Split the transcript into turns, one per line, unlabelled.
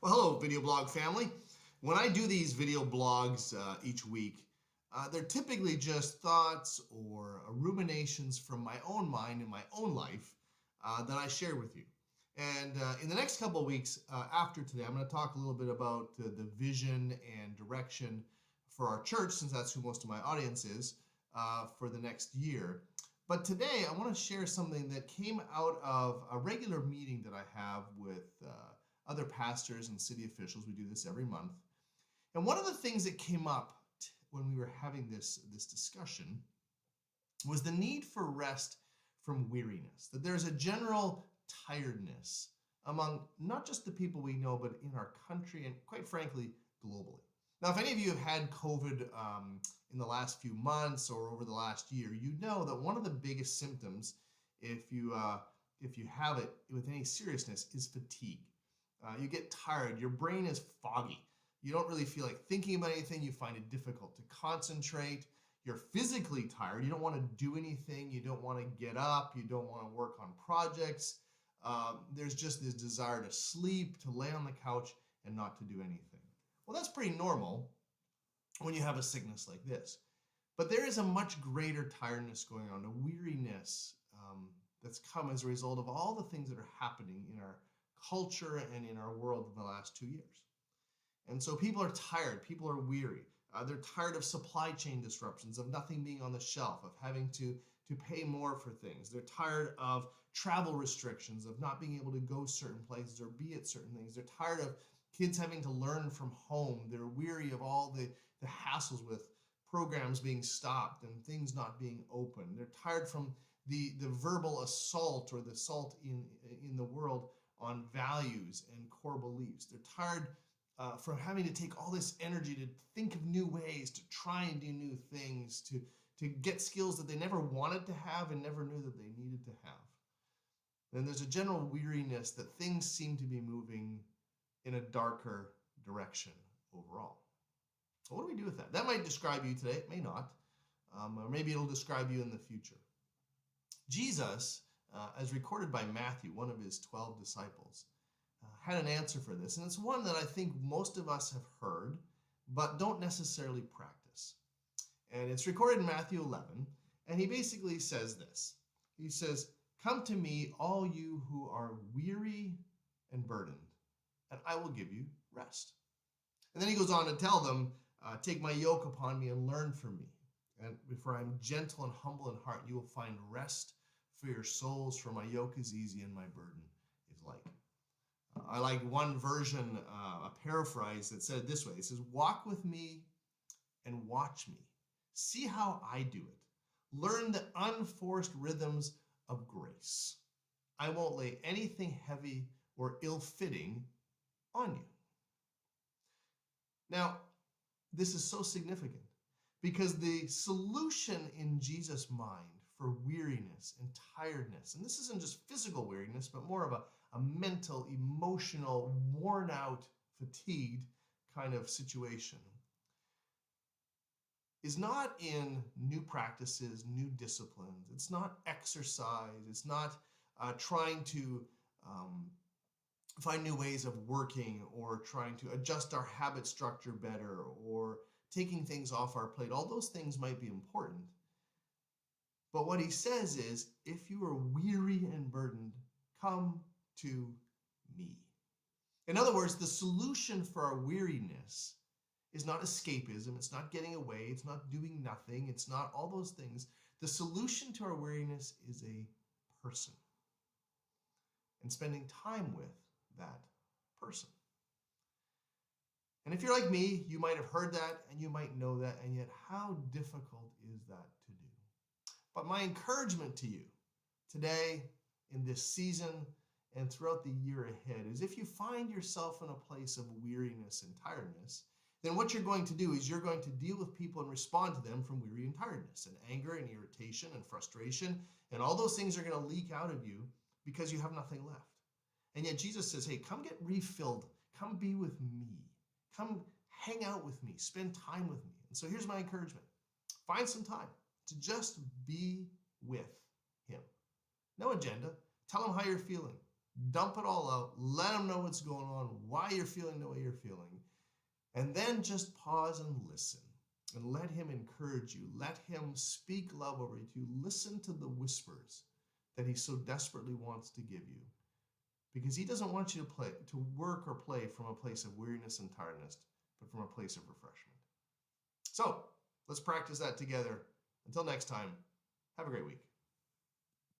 Well, hello, video blog family. When I do these video blogs each week, they're typically just thoughts or ruminations from my own mind and my own life that I share with you. And in the next couple of weeks after today, I'm going to talk a little bit about the vision and direction for our church, since that's who most of my audience is, for the next year. But today, I want to share something that came out of a regular meeting that I have with other pastors and city officials. We do this every month. And one of the things that came up when we were having this discussion was the need for rest from weariness, that there's a general tiredness among not just the people we know, but in our country and, quite frankly, globally. Now, if any of you have had COVID in the last few months or over the last year, you know that one of the biggest symptoms, if you have it with any seriousness, is fatigue. You get tired. Your brain is foggy. You don't really feel like thinking about anything. You find it difficult to concentrate. You're physically tired. You don't want to do anything. You don't want to get up. You don't want to work on projects. There's just this desire to sleep, to lay on the couch, and not to do anything. Well, that's pretty normal when you have a sickness like this. But there is a much greater tiredness going on, a weariness that's come as a result of all the things that are happening in our culture and in our world in the last 2 years. And so people are tired, people are weary. They're tired of supply chain disruptions, of nothing being on the shelf, of having to pay more for things. They're tired of travel restrictions, of not being able to go certain places or be at certain things. They're tired of kids having to learn from home. They're weary of all the hassles with programs being stopped and things not being open. They're tired from the verbal assault or the assault in the world on values and core beliefs. They're tired from having to take all this energy to think of new ways, to try and do new things, to get skills that they never wanted to have and never knew that they needed to have. Then there's a general weariness that things seem to be moving in a darker direction overall. So what do we do with that? That might describe you today, it may not, or maybe it'll describe you in the future. Jesus, as recorded by Matthew, one of his 12 disciples, had an answer for this, and it's one that I think most of us have heard, but don't necessarily practice. And it's recorded in Matthew 11, and he basically says this. He says, "Come to me, all you who are weary and burdened, and I will give you rest." And then he goes on to tell them, "Take my yoke upon me and learn from me. And for I am gentle and humble in heart, you will find rest for your souls, for my yoke is easy and my burden is light." I like one version, a paraphrase that said it this way. It says, "Walk with me and watch me. See how I do it. Learn the unforced rhythms of grace. I won't lay anything heavy or ill-fitting on you." Now, this is so significant because the solution in Jesus' mind for weariness and tiredness, and this isn't just physical weariness, but more of a mental, emotional, worn out, fatigued kind of situation, is not in new practices, new disciplines. It's not exercise. It's not trying to find new ways of working or trying to adjust our habit structure better or taking things off our plate. All those things might be important. But what he says is, if you are weary and burdened, come to me. In other words, the solution for our weariness is not escapism. It's not getting away. It's not doing nothing. It's not all those things. The solution to our weariness is a person and spending time with that person. And if you're like me, you might have heard that and you might know that, and yet how difficult is that to do? But my encouragement to you today, in this season, and throughout the year ahead, is if you find yourself in a place of weariness and tiredness, then what you're going to do is you're going to deal with people and respond to them from weary and tiredness, and anger and irritation and frustration, and all those things are going to leak out of you because you have nothing left. And yet Jesus says, hey, come get refilled. Come be with me. Come hang out with me. Spend time with me. And so here's my encouragement. Find some time to just be with him. No agenda. Tell him how you're feeling. Dump it all out. Let him know what's going on, why you're feeling the way you're feeling. And then just pause and listen. And let him encourage you. Let him speak love over you. Listen to the whispers that he so desperately wants to give you. Because he doesn't want you to work or play from a place of weariness and tiredness, but from a place of refreshment. So let's practice that together. Until next time, have a great week.